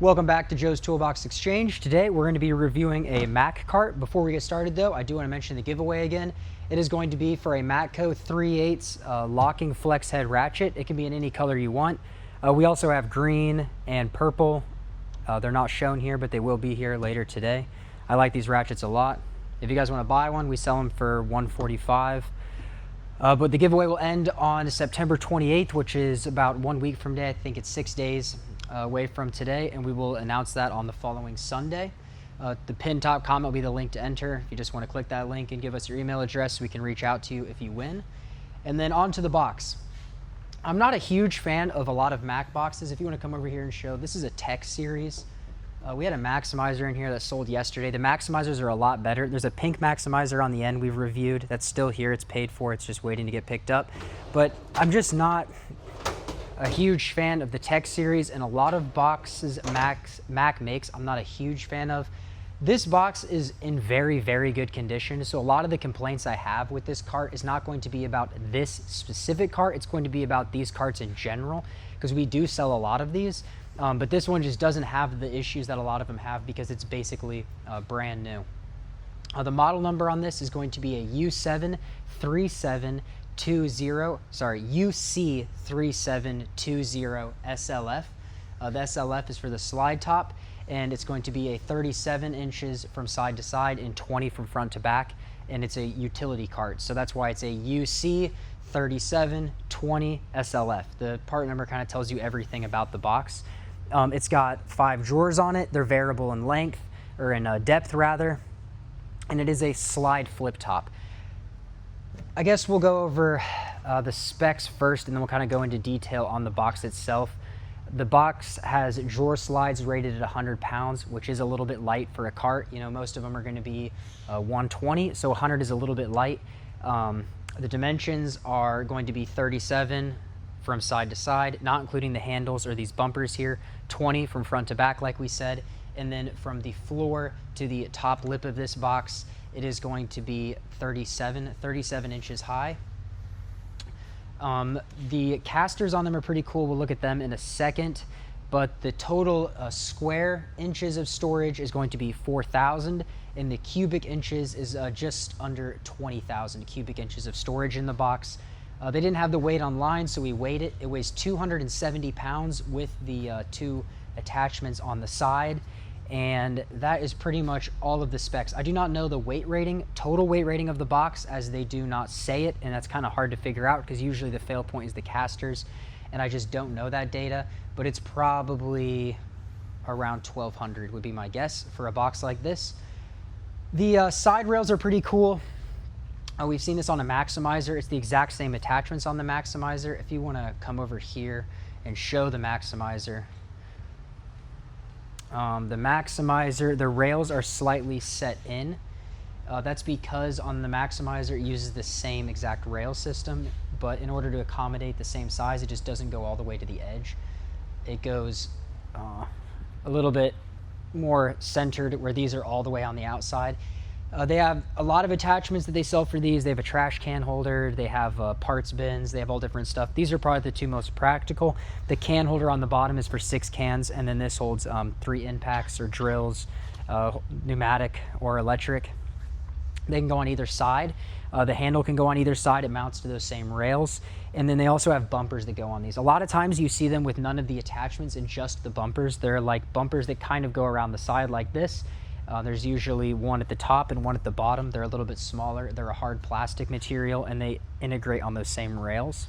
Welcome back to Joe's Toolbox Exchange. Today we're going to be reviewing a Mac cart. Before we get started though, I do want to mention the giveaway again. It is going to be for a Matco 3/8 locking flex head ratchet. It can be in any color you want. We also have green and purple. They're not shown here, but they will be here later today. I like these ratchets a lot. If you guys want to buy one, we sell them for $145. But the giveaway will end on September 28th, which is about 1 week from today. I think it's 6 days away from today, and we will announce that on the following Sunday. The pinned top comment will be the link to enter. If you just want to click that link and give us your email address, we can reach out to you if you win. And then on to the box. I'm not a huge fan of a lot of Mac boxes. If you want to come over here and show, this is a tech series. We had a maximizer in here that sold yesterday. The maximizers are a lot better. There's a pink maximizer on the end we've reviewed. That's still here. It's paid for. It's just waiting to get picked up. But I'm just not a huge fan of the tech series, and a lot of boxes Mac makes I'm not a huge fan of. This box is in very, very good condition. So a lot of the complaints I have with this cart is not going to be about this specific cart. It's going to be about these carts in general, because we do sell a lot of these. But this one just doesn't have the issues that a lot of them have because it's basically brand new. The model number on this is going to be a UC3720 SLF. The SLF is for the slide top, and it's going to be a 37 inches from side to side and 20 from front to back, and it's a utility cart. So that's why it's a UC3720 SLF. The part number kind of tells you everything about the box. It's got 5 drawers on it. They're variable in length, or in depth rather, and it is a slide flip top. I guess we'll go over the specs first, and then we'll kind of go into detail on the box itself. The box has drawer slides rated at 100 pounds, which is a little bit light for a cart. You know, most of them are going to be 120, so 100 is a little bit light. The dimensions are going to be 37 from side to side, not including the handles or these bumpers here, 20 from front to back like we said, and then from the floor to the top lip of this box, it is going to be 37 inches high. The casters on them are pretty cool. We'll look at them in a second, but the total square inches of storage is going to be 4,000, and the cubic inches is just under 20,000 cubic inches of storage in the box. They didn't have the weight online, so we weighed it. It weighs 270 pounds with the 2 attachments on the side, and that is pretty much all of the specs. I do not know the weight rating, total weight rating of the box, as they do not say it, and that's kind of hard to figure out because usually the fail point is the casters, and I just don't know that data, but it's probably around 1,200 would be my guess for a box like this. The side rails are pretty cool. We've seen this on a maximizer. It's the exact same attachments on the maximizer. If you want to come over here and show the maximizer. The rails are slightly set in. That's because on the maximizer it uses the same exact rail system, but in order to accommodate the same size, it just doesn't go all the way to the edge. It goes a little bit more centered where these are all the way on the outside. They have a lot of attachments that they sell for these. They have a trash can holder, they have parts bins, they have all different stuff. These are probably the 2 most practical. The can holder on the bottom is for 6 cans, and then this holds 3 impacts or drills, pneumatic or electric. They can go on either side. The handle can go on either side. It mounts to those same rails. And then they also have bumpers that go on these. A lot of times you see them with none of the attachments and just the bumpers. They're like bumpers that kind of go around the side like this. There's usually one at the top and one at the bottom. They're a little bit smaller. They're a hard plastic material, and they integrate on those same rails.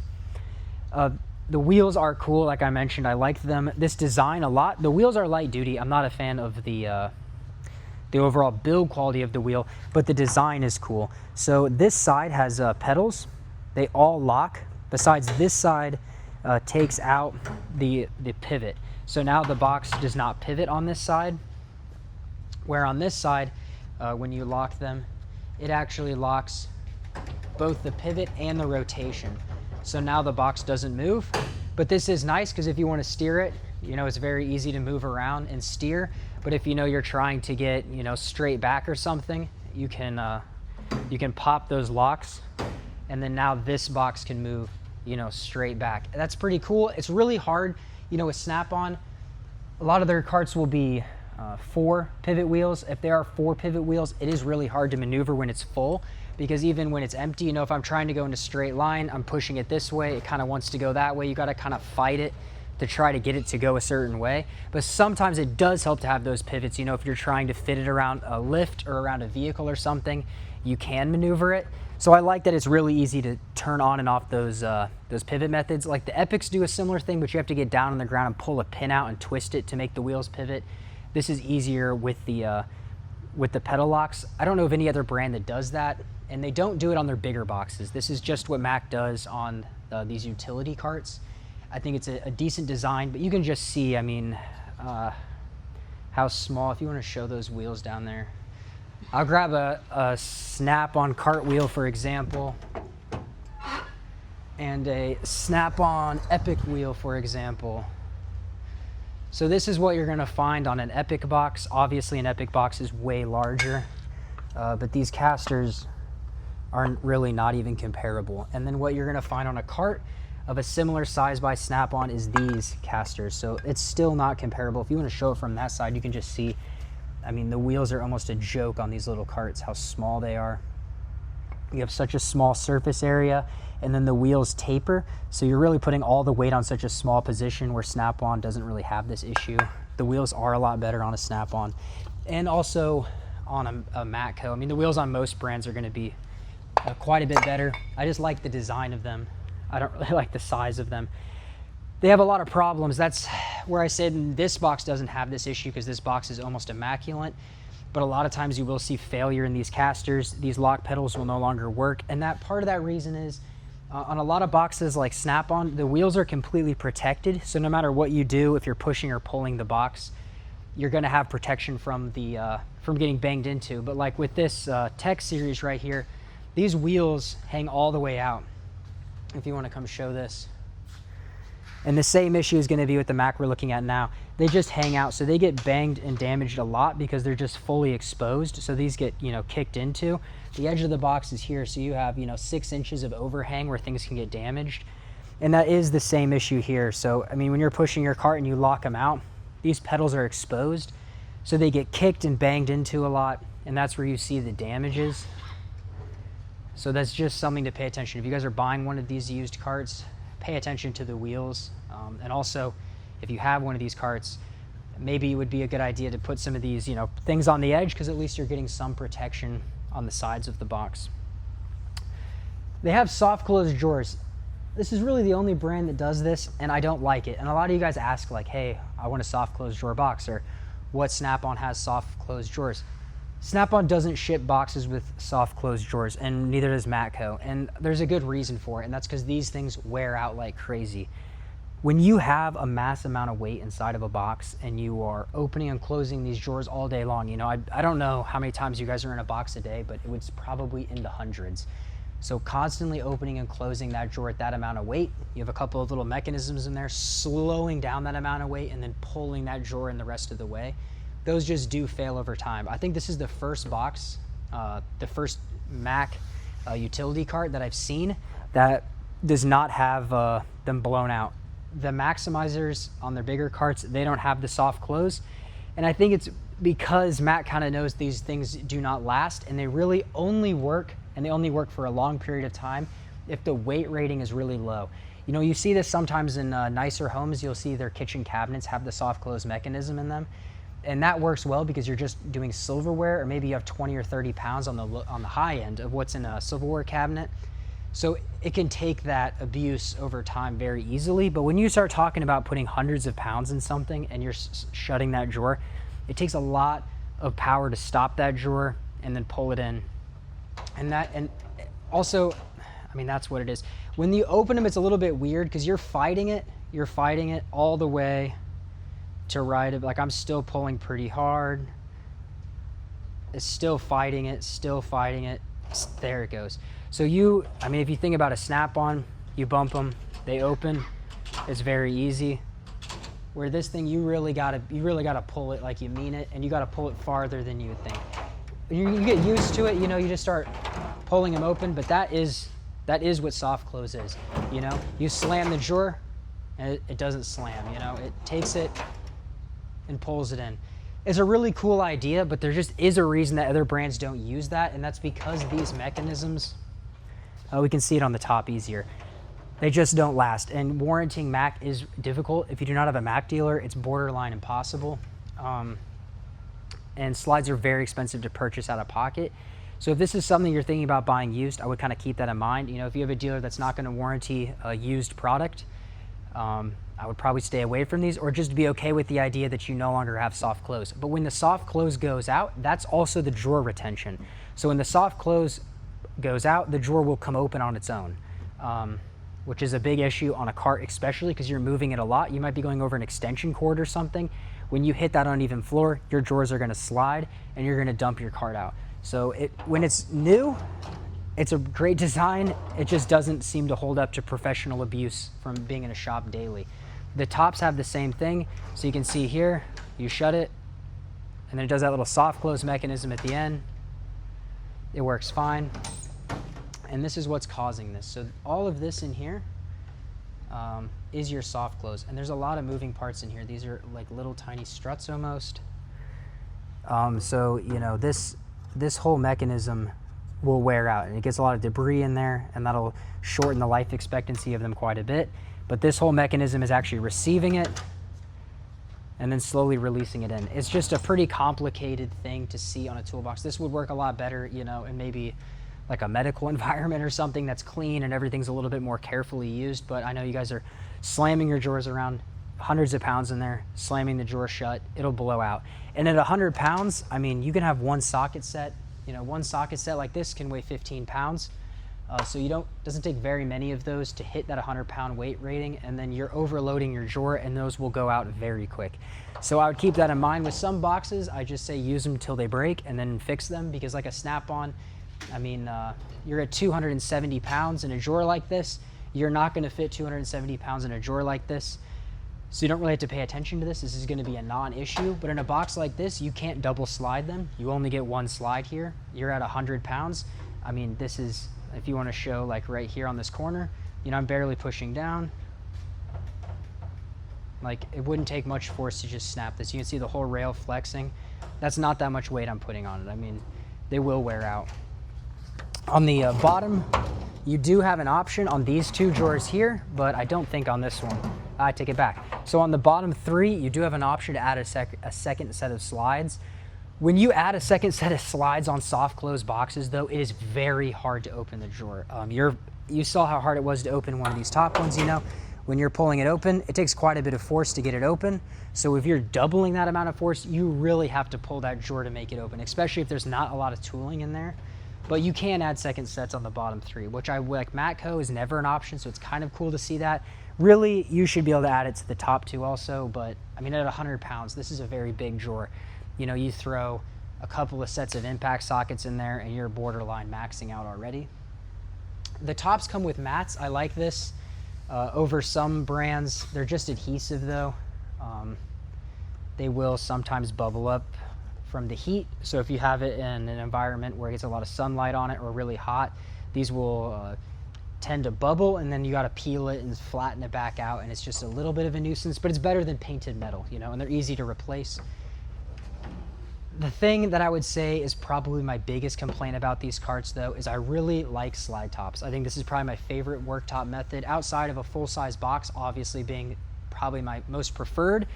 The wheels are cool, like I mentioned. I like them. This design a lot. The wheels are light duty. I'm not a fan of the overall build quality of the wheel, but the design is cool. So this side has pedals. They all lock. Besides, this side takes out the pivot. So now the box does not pivot on this side. Where on this side, when you lock them, it actually locks both the pivot and the rotation. So now the box doesn't move, but this is nice because if you want to steer it, you know, it's very easy to move around and steer. But if you know you're trying to get, you know, straight back or something, you can pop those locks, and then now this box can move, you know, straight back. That's pretty cool. It's really hard, you know, with Snap-on. A lot of their carts will be 4 pivot wheels. If there are 4 pivot wheels, it is really hard to maneuver when it's full, because even when it's empty, you know, if I'm trying to go in a straight line, I'm pushing it this way, it kind of wants to go that way. You got to kind of fight it to try to get it to go a certain way. But sometimes it does help to have those pivots. You know, if you're trying to fit it around a lift or around a vehicle or something, you can maneuver it. So I like that it's really easy to turn on and off those pivot methods. Like the Epics do a similar thing, but you have to get down on the ground and pull a pin out and twist it to make the wheels pivot. This is easier with the pedal locks. I don't know of any other brand that does that, and they don't do it on their bigger boxes. This is just what Mac does on these utility carts. I think it's a decent design, but you can just see, I mean, how small. If you want to show those wheels down there. I'll grab a Snap-on cart wheel, for example, and a Snap-on Epic wheel, for example. So this is what you're going to find on an Epic box. Obviously an Epic box is way larger, but these casters are really not even comparable. And then what you're going to find on a cart of a similar size by Snap-on is these casters. So it's still not comparable. If you want to show it from that side, you can just see, I mean, the wheels are almost a joke on these little carts, how small they are. You have such a small surface area, and then the wheels taper, so you're really putting all the weight on such a small position, where Snap-on doesn't really have this issue. The wheels are a lot better on a Snap-on, and also on a Matco. I mean, the wheels on most brands are going to be quite a bit better. I just like the design of them. I don't really like the size of them. They have a lot of problems. That's where I said this box doesn't have this issue, because this box is almost immaculate. But a lot of times you will see failure in these casters. These lock pedals will no longer work. And that part of that reason is on a lot of boxes like Snap-on, the wheels are completely protected. So no matter what you do, if you're pushing or pulling the box, you're going to have protection from from getting banged into. But like with this Tech series right here, these wheels hang all the way out. If you want to come show this. And the same issue is going to be with the Mac we're looking at now. They just hang out, so they get banged and damaged a lot because they're just fully exposed. So these get, you know, kicked into. The edge of the box is here, so you have, you know, 6 inches of overhang where things can get damaged. And that is the same issue here. So, I mean, when you're pushing your cart and you lock them out, these pedals are exposed, so they get kicked and banged into a lot, and that's where you see the damages. So that's just something to pay attention. If you guys are buying one of these used carts, pay attention to the wheels. And also, if you have one of these carts, maybe it would be a good idea to put some of these, you know, things on the edge, because at least you're getting some protection on the sides of the box. They have soft close drawers. This is really the only brand that does this, and I don't like it. And a lot of you guys ask, like, hey, I want a soft close drawer box, or what Snap-on has soft close drawers. Snap-on doesn't ship boxes with soft close drawers, and neither does Matco. And there's a good reason for it, and that's because these things wear out like crazy. When you have a mass amount of weight inside of a box and you are opening and closing these drawers all day long, you know, I don't know how many times you guys are in a box a day, but it was probably in the hundreds. So constantly opening and closing that drawer at that amount of weight, you have a couple of little mechanisms in there slowing down that amount of weight and then pulling that drawer in the rest of the way. Those just do fail over time. I think this is the first box, the first Mac utility cart that I've seen that does not have them blown out. The Maximizers on their bigger carts, they don't have the soft close. And I think it's because Mac kind of knows these things do not last, and they really only work, and they only work for a long period of time, if the weight rating is really low. You know, you see this sometimes in nicer homes. You'll see their kitchen cabinets have the soft close mechanism in them. And that works well because you're just doing silverware, or maybe you have 20 or 30 pounds on the high end of what's in a silverware cabinet. So it can take that abuse over time very easily. But when you start talking about putting hundreds of pounds in something and you're shutting that drawer, it takes a lot of power to stop that drawer and then pull it in. And also, I mean, that's what it is. When you open them, it's a little bit weird because you're fighting it all the way to right of, like, I'm still pulling pretty hard. It's still fighting it. There it goes. So I mean, if you think about a Snap-on, you bump them, they open, it's very easy. Where this thing, you really gotta pull it like you mean it, and you gotta pull it farther than you would think. You get used to it, you know, you just start pulling them open, but that is what soft close is, you know? You slam the drawer, and it doesn't slam, you know? It takes it and pulls it in. It's a really cool idea, but there just is a reason that other brands don't use that, and that's because these mechanisms, we can see it on the top easier, they just don't last. And warranting Mac is difficult. If you do not have a Mac dealer, it's borderline impossible. And slides are very expensive to purchase out of pocket. So if this is something you're thinking about buying used, I would kind of keep that in mind. You know, if you have a dealer that's not going to warranty a used product, I would probably stay away from these, or just be okay with the idea that you no longer have soft close. But when the soft close goes out, that's also the drawer retention. So when the soft close goes out, the drawer will come open on its own, which is a big issue on a cart, especially because you're moving it a lot. You might be going over an extension cord or something. When you hit that uneven floor, your drawers are going to slide and you're going to dump your cart out. So when it's new, it's a great design. It just doesn't seem to hold up to professional abuse from being in a shop daily. The tops have the same thing. So you can see here, you shut it, and then it does that little soft close mechanism at the end. It works fine. And this is what's causing this. So all of this in here is your soft close. And there's a lot of moving parts in here. These are like little tiny struts almost. So, you know, this whole mechanism will wear out, and it gets a lot of debris in there, and that'll shorten the life expectancy of them quite a bit. But this whole mechanism is actually receiving it and then slowly releasing it in. It's just a pretty complicated thing to see on a toolbox. This would work a lot better, you know, in maybe like a medical environment or something that's clean and everything's a little bit more carefully used. But I know you guys are slamming your drawers around, hundreds of pounds in there, slamming the drawer shut, it'll blow out. And at 100 pounds, I mean, you can have one socket set. You know, one socket set like this can weigh 15 pounds. So doesn't take very many of those to hit that 100-pound weight rating, and then you're overloading your drawer, and those will go out very quick. So I would keep that in mind. With some boxes, I just say use them until they break and then fix them, because like a snap-on, I mean, you're at 270 pounds in a drawer like this. You're not going to fit 270 pounds in a drawer like this. So you don't really have to pay attention to this. This is going to be a non-issue. But in a box like this, you can't double slide them. You only get one slide here. You're at 100 pounds. I mean, this is, if you want to show like right here on this corner, you know, I'm barely pushing down. Like, it wouldn't take much force to just snap this. You can see the whole rail flexing. That's not that much weight I'm putting on it. I mean, they will wear out. On the bottom, you do have an option on these two drawers here, but I don't think on this one. I take it back. So on the bottom three, you do have an option to add a second set of slides. When you add a second set of slides on soft close boxes, though, it is very hard to open the drawer. You saw how hard it was to open one of these top ones, you know. When you're pulling it open, it takes quite a bit of force to get it open. So if you're doubling that amount of force, you really have to pull that drawer to make it open, especially if there's not a lot of tooling in there. But you can add second sets on the bottom three, which I like. Matco is never an option, so it's kind of cool to see that. Really, you should be able to add it to the top two also, but I mean, at 100 pounds, this is a very big drawer. You know, you throw a couple of sets of impact sockets in there and you're borderline maxing out already. The tops come with mats. I like this over some brands. They're just adhesive though. They will sometimes bubble up from the heat. So if you have it in an environment where it gets a lot of sunlight on it or really hot, these will tend to bubble, and then you got to peel it and flatten it back out, and it's just a little bit of a nuisance, but it's better than painted metal, you know, and they're easy to replace. The thing that I would say is probably my biggest complaint about these carts, though, is I really like slide tops. I think this is probably my favorite worktop method outside of a full-size box, obviously being probably my most preferred.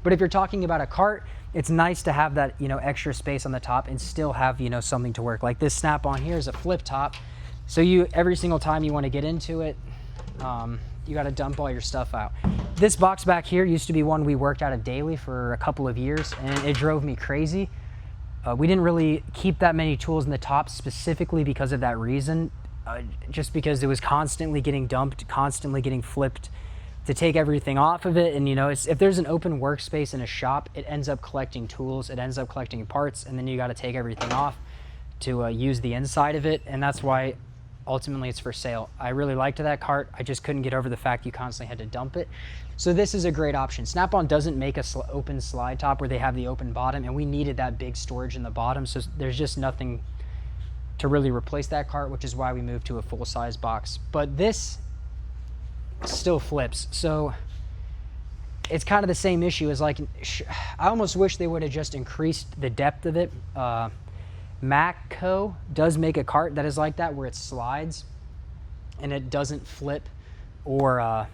But if you're talking about a cart, it's nice to have that, you know, extra space on the top and still have, you know, something to work. Like this snap-on here is a flip top. So every single time you want to get into it, you got to dump all your stuff out. This box back here used to be one we worked out of daily for a couple of years, and it drove me crazy. We didn't really keep that many tools in the top specifically because of that reason, just because it was constantly getting dumped, constantly getting flipped to take everything off of it. And you know, if there's an open workspace in a shop, it ends up collecting tools, it ends up collecting parts, and then you got to take everything off to use the inside of it. And that's why ultimately it's for sale. I really liked that cart. I just couldn't get over the fact you constantly had to dump it. So this is a great option. Snap-on doesn't make a open slide top where they have the open bottom, and we needed that big storage in the bottom, so there's just nothing to really replace that cart, which is why we moved to a full-size box. But this still flips. So it's kind of the same issue as like, I almost wish they would have just increased the depth of it. Matco does make a cart that is like that, where it slides and it doesn't flip or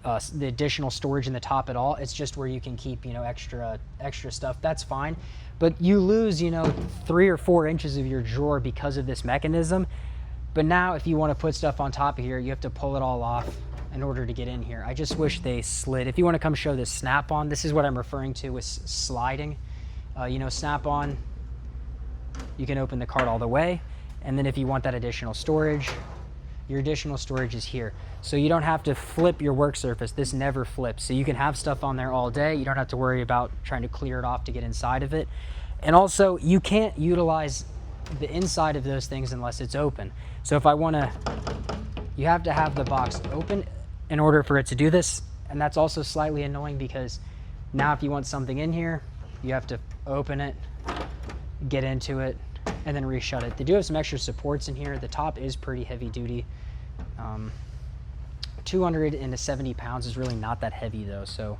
the additional storage in the top at all. It's just where you can keep, you know, extra stuff. That's fine, but you lose, you know, 3 or 4 inches of your drawer because of this mechanism. But now if you want to put stuff on top of here, you have to pull it all off in order to get in here. I just wish they slid. If you want to come show this snap-on, this is what I'm referring to with sliding. You know, snap-on, you can open the cart all the way, and then if you want that additional storage, your additional storage is here. So you don't have to flip your work surface. This never flips. So you can have stuff on there all day. You don't have to worry about trying to clear it off to get inside of it. And also, you can't utilize the inside of those things unless it's open. So if I want to, you have to have the box open in order for it to do this. And that's also slightly annoying because now if you want something in here, you have to open it, get into it, and then reshut it. They do have some extra supports in here. The top is pretty heavy duty. 270 pounds is really not that heavy though. So,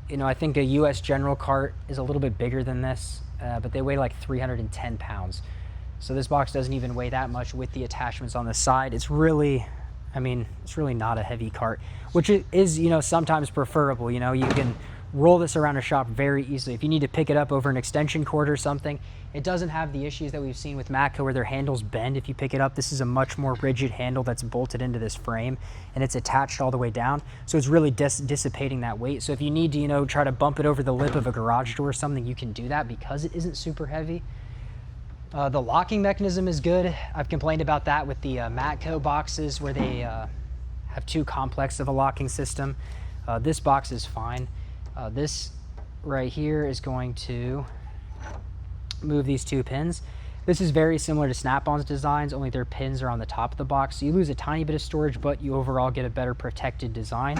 you know, I think a US General cart is a little bit bigger than this, but they weigh like 310 pounds. So this box doesn't even weigh that much with the attachments on the side. It's really, I mean, it's really not a heavy cart, which is, you know, sometimes preferable. You know, you can roll this around a shop very easily. If you need to pick it up over an extension cord or something, it doesn't have the issues that we've seen with Matco where their handles bend if you pick it up. This is a much more rigid handle that's bolted into this frame, and it's attached all the way down. So it's really dissipating that weight. So if you need to, you know, try to bump it over the lip of a garage door or something, you can do that because it isn't super heavy. The locking mechanism is good. I've complained about that with the Matco boxes where they have too complex of a locking system. This box is fine. This right here is going to move these 2 pins. This is very similar to Snap-on's designs, only their pins are on the top of the box. So you lose a tiny bit of storage, but you overall get a better protected design.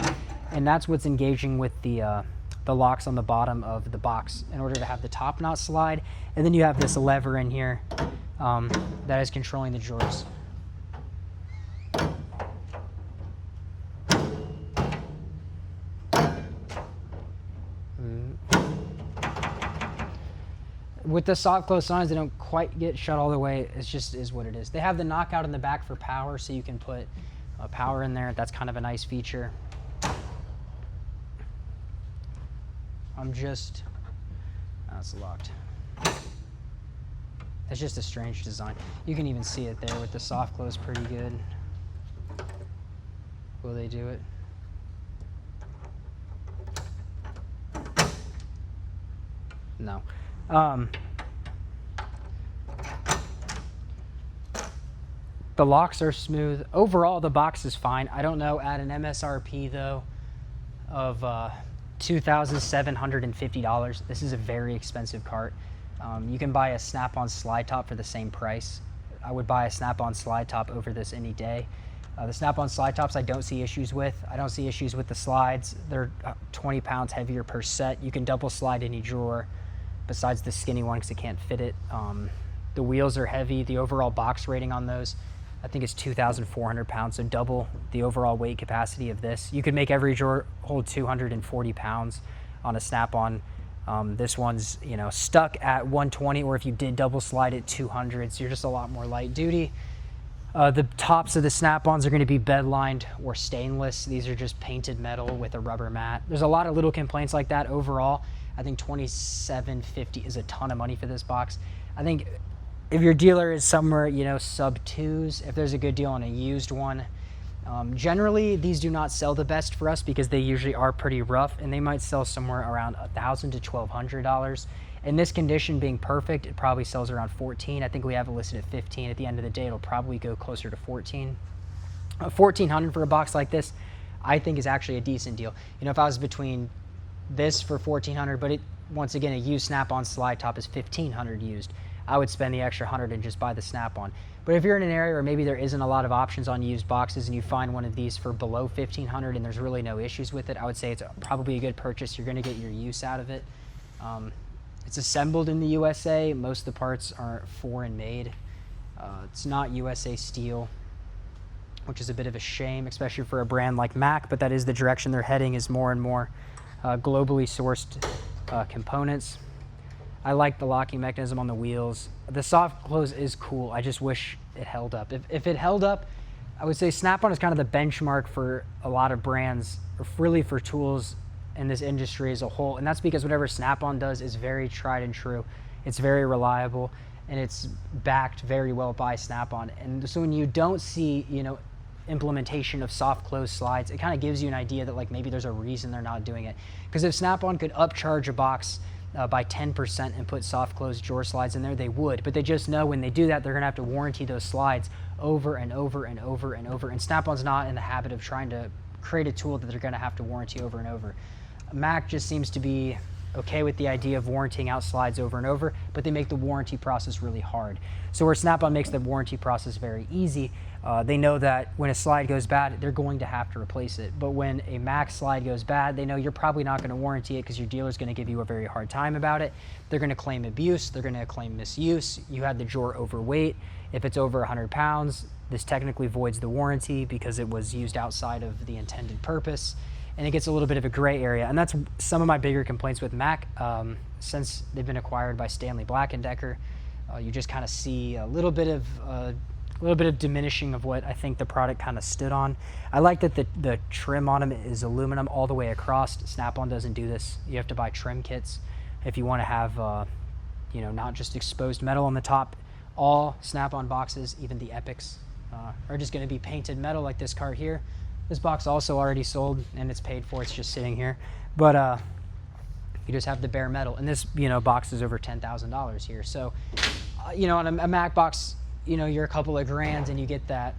And that's what's engaging with the locks on the bottom of the box in order to have the top not slide. And then you have this lever in here that is controlling the drawers. With the soft close signs, they don't quite get shut all the way. It's just is what it is. They have the knockout in the back for power, so you can put power in there. That's kind of a nice feature. It's locked. It's just a strange design. You can even see it there with the soft close pretty good. Will they do it? No. The locks are smooth. Overall, the box is fine. I don't know, at an MSRP though of $2,750, this is a very expensive cart. You can buy a Snap-on slide top for the same price. I would buy a Snap-on slide top over this any day. The Snap-on slide tops I don't see issues with. I don't see issues with the slides. They're 20 pounds heavier per set. You can double slide any drawer besides the skinny one because it can't fit it. The wheels are heavy. The overall box rating on those, I think, is 2,400 pounds, so double the overall weight capacity of this. You could make every drawer hold 240 pounds on a Snap-on. This one's, you know, stuck at 120, or if you did double slide it, 200, so you're just a lot more light duty. The tops of the Snap-ons are going to be bed lined or stainless. These are just painted metal with a rubber mat. There's a lot of little complaints like that. Overall, I think $2,750 is a ton of money for this box. I think if your dealer is somewhere, you know, sub 2s, if there's a good deal on a used one. Generally, these do not sell the best for us because they usually are pretty rough, and they might sell somewhere around $1,000 to $1,200. In this condition being perfect, it probably sells around $14. I think we have it listed at $15. At the end of the day, it'll probably go closer to $14. $1,400 for a box like this, I think, is actually a decent deal. You know, if I was between this for $1,400, but once again, a used Snap-on slide top is $1,500 used, I would spend the extra $100 and just buy the Snap-on. But if you're in an area where maybe there isn't a lot of options on used boxes and you find one of these for below $1,500 and there's really no issues with it, I would say it's probably a good purchase. You're going to get your use out of it. It's assembled in the USA. Most of the parts are foreign made. It's not USA steel. which is a bit of a shame, especially for a brand like Mac, but that is the direction they're heading, is more and more globally sourced components. I like the locking mechanism on the wheels. The soft close is cool. I just wish it held up. If it held up, I would say Snap-on is kind of the benchmark for a lot of brands, or really for tools in this industry as a whole. And that's because whatever Snap-on does is very tried and true. It's very reliable, and it's backed very well by Snap-on. And so when you don't see, you know, implementation of soft close slides, it kind of gives you an idea that like maybe there's a reason they're not doing it. Because if Snap-on could upcharge a box by 10% and put soft close drawer slides in there, they would. But they just know when they do that, they're gonna have to warranty those slides over and over and over and over. And Snap-on's not in the habit of trying to create a tool that they're gonna have to warranty over and over. Mac just seems to be okay with the idea of warranting out slides over and over, but they make the warranty process really hard. So where Snap-on makes the warranty process very easy, they know that when a slide goes bad, they're going to have to replace it. But when a Mac slide goes bad, they know you're probably not going to warranty it because your dealer's going to give you a very hard time about it. They're going to claim abuse. They're going to claim misuse. You had the drawer overweight. If it's over 100 pounds, this technically voids the warranty because it was used outside of the intended purpose. And it gets a little bit of a gray area. And that's some of my bigger complaints with Mac. Since they've been acquired by Stanley Black & Decker, you just kind of see a little bit of diminishing of what I think the product kind of stood on. I like that the trim on them is aluminum all the way across. Snap-on doesn't do this. You have to buy trim kits if you want to have, you know, not just exposed metal on the top. All Snap-on boxes, even the Epics, are just going to be painted metal like this cart here. This box also already sold and it's paid for. It's just sitting here, but you just have the bare metal. And this, you know, box is over $10,000 here. So, you know, on a Mac box, you know, you're a couple of grand and you get that.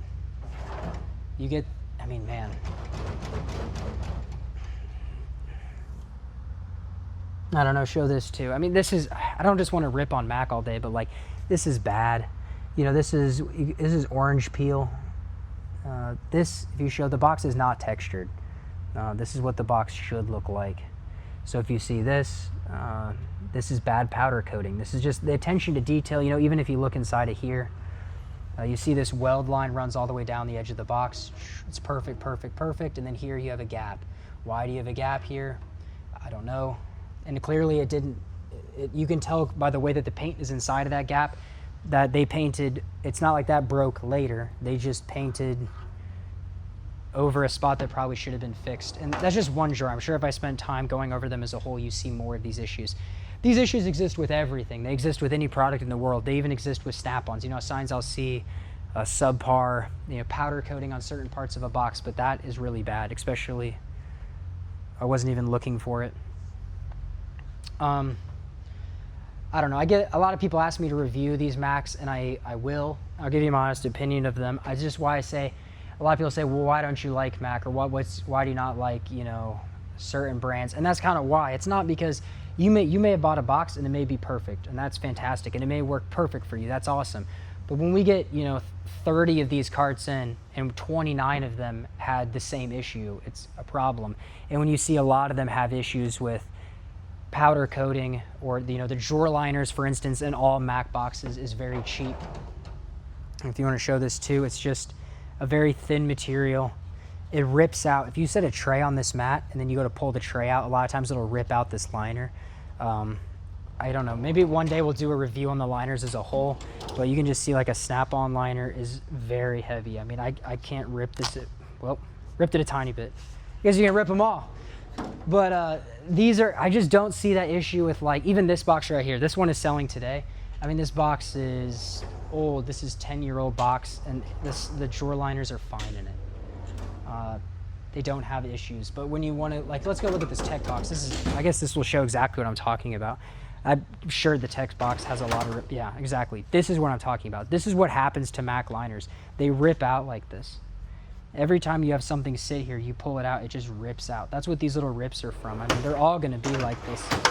You get, I mean, man. I don't know, show this too. I mean, this is, I don't just want to rip on Mac all day, but like, this is bad. You know, this is orange peel. This, if you show, the box is not textured. This is what the box should look like. So if you see this, this is bad powder coating. This is just the attention to detail. You know, even if you look inside of here, you see this weld line runs all the way down the edge of the box. It's perfect, perfect, perfect. And then here you have a gap. Why do you have a gap here? I don't know. And clearly it didn't, you can tell by the way that the paint is inside of that gap that they painted, it's not like that broke later. They just painted over a spot that probably should have been fixed. And that's just one drawer. I'm sure if I spent time going over them as a whole, you see more of these issues. These issues exist with everything. They exist with any product in the world. They even exist with Snap-ons. You know, signs I'll see a subpar, you know, powder coating on certain parts of a box, but that is really bad, especially, I wasn't even looking for it. I don't know. I get a lot of people ask me to review these Macs, and I will. I'll give you my honest opinion of them. It's just why I say, a lot of people say, well, why don't you like Mac, or why do you not like, you know, certain brands? And that's kind of why. It's not because you may have bought a box and it may be perfect, and that's fantastic, and it may work perfect for you. That's awesome. But when we get, you know, 30 of these carts in and 29 of them had the same issue, it's a problem. And when you see a lot of them have issues with powder coating, or, you know, the drawer liners, for instance, in all Mac boxes is very cheap. If you want to show this too, it's just a very thin material. It rips out. If you set a tray on this mat and then you go to pull the tray out, a lot of times it'll rip out this liner. I don't know, maybe one day we'll do a review on the liners as a whole, but you can just see like a Snap-on liner is very heavy. I mean, I can't rip this, well, ripped it a tiny bit. Because you can rip them all. But these are, I just don't see that issue with, like, even this box right here. This one is selling today. I mean, this box is old. This is 10-year-old box, and the drawer liners are fine in it. They don't have issues. But when you want to, like, let's go look at this tech box. This is, I guess this will show exactly what I'm talking about. I'm sure the tech box has a lot of, yeah, exactly. This is what I'm talking about. This is what happens to Mac liners. They rip out like this. Every time you have something sit here, you pull it out, it just rips out. That's what these little rips are from. I mean, they're all going to be like this. I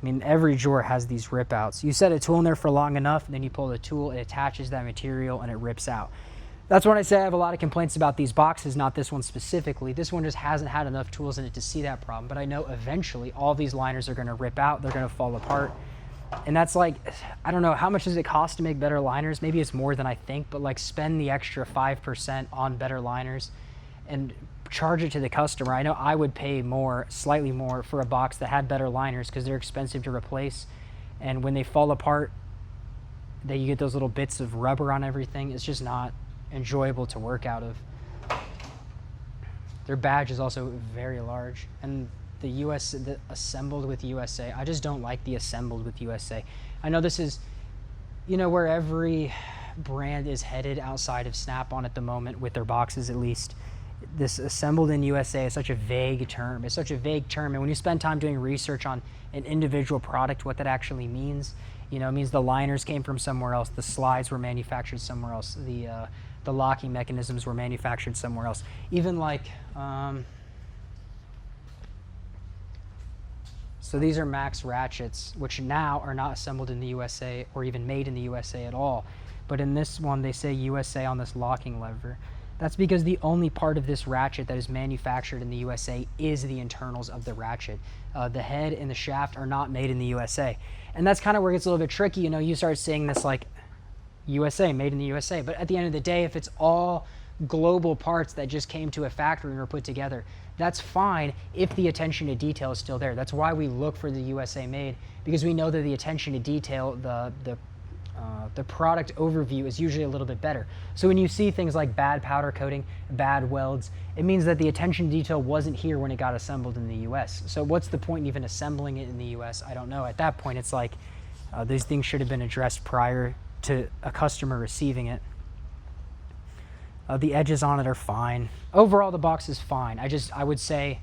mean, every drawer has these rip outs. You set a tool in there for long enough, and then you pull the tool, it attaches that material, and it rips out. That's when I say I have a lot of complaints about these boxes, not this one specifically. This one just hasn't had enough tools in it to see that problem, but I know eventually all these liners are going to rip out, they're going to fall apart, And that's like, I don't know, how much does it cost to make better liners? Maybe it's more than I think, but like spend the extra 5% on better liners and charge it to the customer. I know I would pay more, slightly more, for a box that had better liners because they're expensive to replace. And when they fall apart, you get those little bits of rubber on everything. It's just not enjoyable to work out of. Their badge is also very large. And the assembled with USA, I just don't like the assembled with USA. I know this is, you know, where every brand is headed outside of Snap-on at the moment, with their boxes at least. This assembled in USA is such a vague term. It's such a vague term, and when you spend time doing research on an individual product, what that actually means, you know, it means the liners came from somewhere else, the slides were manufactured somewhere else, the locking mechanisms were manufactured somewhere else. Even like, so these are Max ratchets, which now are not assembled in the USA or even made in the USA at all. But in this one, they say USA on this locking lever. That's because the only part of this ratchet that is manufactured in the USA is the internals of the ratchet. The head and the shaft are not made in the USA. And that's kind of where it gets a little bit tricky. You know, you start seeing this like USA, made in the USA. But at the end of the day, if it's all global parts that just came to a factory and were put together, that's fine if the attention to detail is still there. That's why we look for the USA made, because we know that the attention to detail, the product overview is usually a little bit better. So when you see things like bad powder coating, bad welds, it means that the attention to detail wasn't here when it got assembled in the US. So what's the point in even assembling it in the US? I don't know. At that point, it's like these things should have been addressed prior to a customer receiving it. The edges on it are fine. Overall, the box is fine. I would say,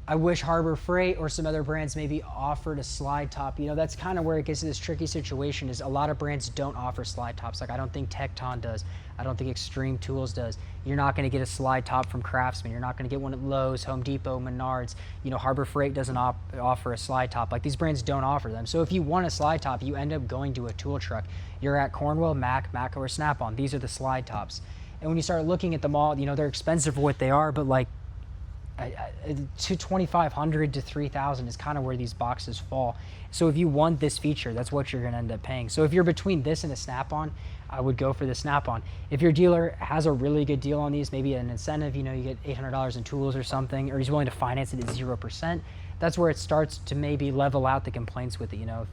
I wish Harbor Freight or some other brands maybe offered a slide top. You know, that's kind of where it gets to this tricky situation, is a lot of brands don't offer slide tops. Like, I don't think Tecton does. I don't think Extreme Tools does. You're not going to get a slide top from Craftsman. You're not going to get one at Lowe's, Home Depot, Menards. You know, Harbor Freight doesn't offer a slide top. Like, these brands don't offer them. So if you want a slide top, you end up going to a tool truck. You're at Cornwell, Matco, or Snap-on. These are the slide tops. And when you start looking at them all, you know, they're expensive for what they are, but like, $2,500 to $3,000 is kind of where these boxes fall. So if you want this feature, that's what you're going to end up paying. So if you're between this and a Snap-on, I would go for the Snap-on. If your dealer has a really good deal on these, maybe an incentive, you know, you get $800 in tools or something, or he's willing to finance it at 0%, that's where it starts to maybe level out the complaints with it. You know,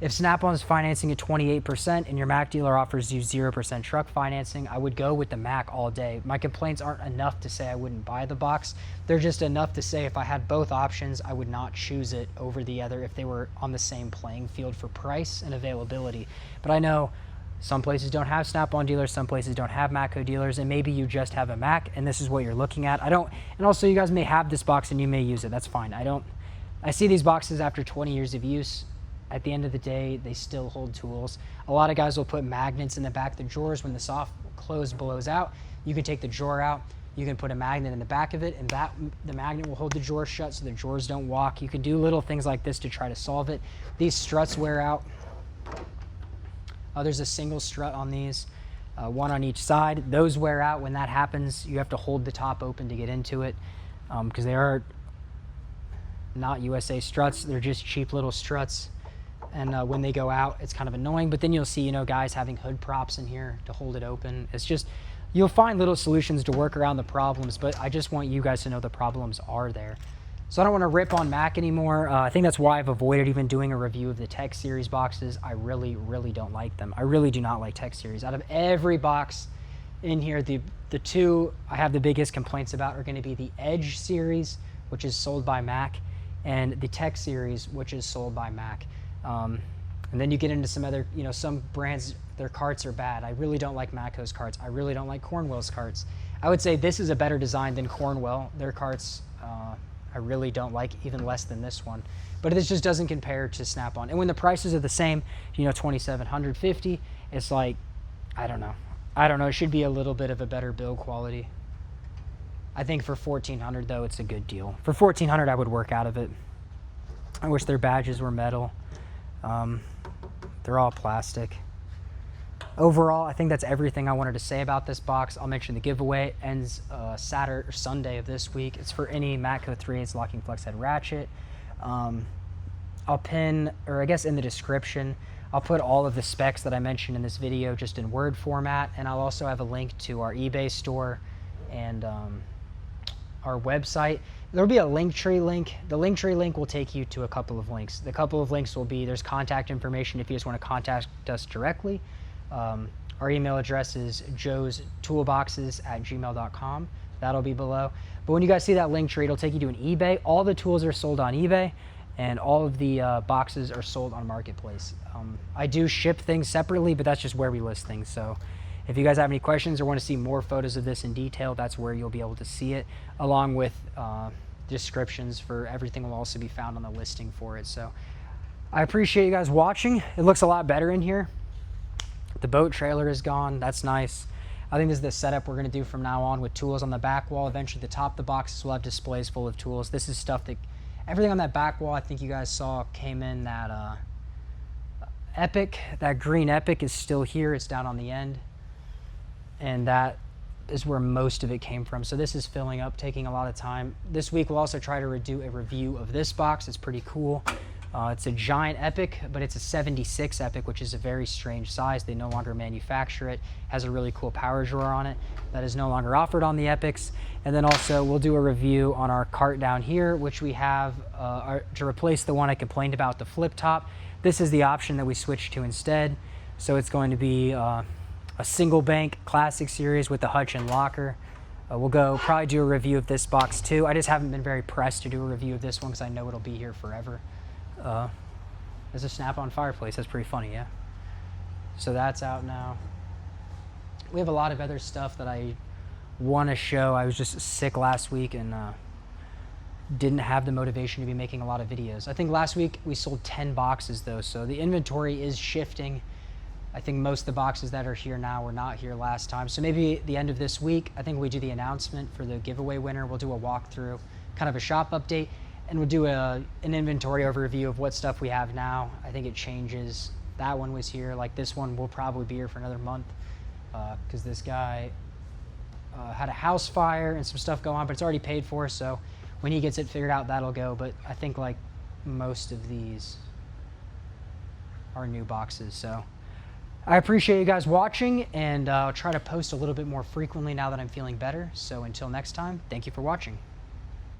if Snap-on is financing at 28% and your Mac dealer offers you 0% truck financing, I would go with the Mac all day. My complaints aren't enough to say I wouldn't buy the box. They're just enough to say if I had both options, I would not choose it over the other if they were on the same playing field for price and availability. But I know some places don't have Snap-on dealers, some places don't have Matco dealers, and maybe you just have a Mac and this is what you're looking at. And also you guys may have this box and you may use it. That's fine. I see these boxes after 20 years of use. At the end of the day, they still hold tools. A lot of guys will put magnets in the back of the drawers. When the soft close blows out, you can take the drawer out, you can put a magnet in the back of it, and the magnet will hold the drawer shut so the drawers don't walk. You can do little things like this to try to solve it. These struts wear out. There's a single strut on these, one on each side. Those wear out. When that happens, you have to hold the top open to get into it, because they are not USA struts. They're just cheap little struts. And when they go out, it's kind of annoying. But then you'll see, you know, guys having hood props in here to hold it open. It's just, you'll find little solutions to work around the problems, but I just want you guys to know the problems are there. So I don't want to rip on Mac anymore. I think that's why I've avoided even doing a review of the Tech Series boxes. I really, really don't like them. I really do not like Tech Series. Out of every box in here, the two I have the biggest complaints about are going to be the Edge series, which is sold by Mac, and the Tech Series, which is sold by Mac. And then you get into some other, you know, some brands, their carts are bad. I really don't like Matco's carts. I really don't like Cornwell's carts. I would say this is a better design than Cornwell. Their carts, I really don't like, even less than this one. But this just doesn't compare to Snap-on. And when the prices are the same, you know, $2,750, it's like, I don't know. It should be a little bit of a better build quality. I think for $1,400 though, it's a good deal. For $1,400, I would work out of it. I wish their badges were metal. They're all plastic. Overall, I think that's everything I wanted to say about this box. I'll mention the giveaway ends Saturday or Sunday of this week. It's for any Matco 3/8 locking flex head ratchet. I'll pin, or I guess in the description, I'll put all of the specs that I mentioned in this video just in Word format, and I'll also have a link to our eBay store and our website. There'll be a Linktree link. The Linktree link will take you to a couple of links. The couple of links will be, there's contact information if you just want to contact us directly. Our email address is joestoolboxes@gmail.com. That'll be below. But when you guys see that Linktree, it'll take you to an eBay. All the tools are sold on eBay, and all of the boxes are sold on Marketplace. I do ship things separately, but that's just where we list things. So if you guys have any questions or want to see more photos of this in detail, that's where you'll be able to see it, along with descriptions for everything will also be found on the listing for it. So I appreciate you guys watching. It looks a lot better in here. The boat trailer is gone. That's nice. I think this is the setup we're going to do from now on, with tools on the back wall. Eventually the top of the boxes will have displays full of tools. This is stuff that, everything on that back wall I think you guys saw came in that Epic. That green Epic is still here. It's down on the end. And that is where most of it came from. So this is filling up, taking a lot of time. This week we'll also try to do a review of this box. It's pretty cool. It's a giant Epic, but it's a 76 Epic, which is a very strange size. They no longer manufacture it. Has a really cool power drawer on it that is no longer offered on the Epics. And then also we'll do a review on our cart down here, which we have to replace the one I complained about, the flip top. This is the option that we switched to instead. So it's going to be a single bank classic series with the hutch and locker. We'll probably do a review of this box too. I just haven't been very pressed to do a review of this one because I know it'll be here forever. There's a snap-on fireplace. That's pretty funny, yeah? So that's out now. We have a lot of other stuff that I want to show. I was just sick last week and didn't have the motivation to be making a lot of videos. I think last week we sold 10 boxes though, so the inventory is shifting. I think most of the boxes that are here now were not here last time. So maybe the end of this week, I think we do the announcement for the giveaway winner. We'll do a walkthrough, kind of a shop update, and we'll do an inventory overview of what stuff we have now. I think it changes. That one was here. Like this one will probably be here for another month because this guy had a house fire and some stuff go on, but it's already paid for. So when he gets it figured out, that'll go. But I think like most of these are new boxes. So I appreciate you guys watching, and I'll try to post a little bit more frequently now that I'm feeling better. So until next time, thank you for watching.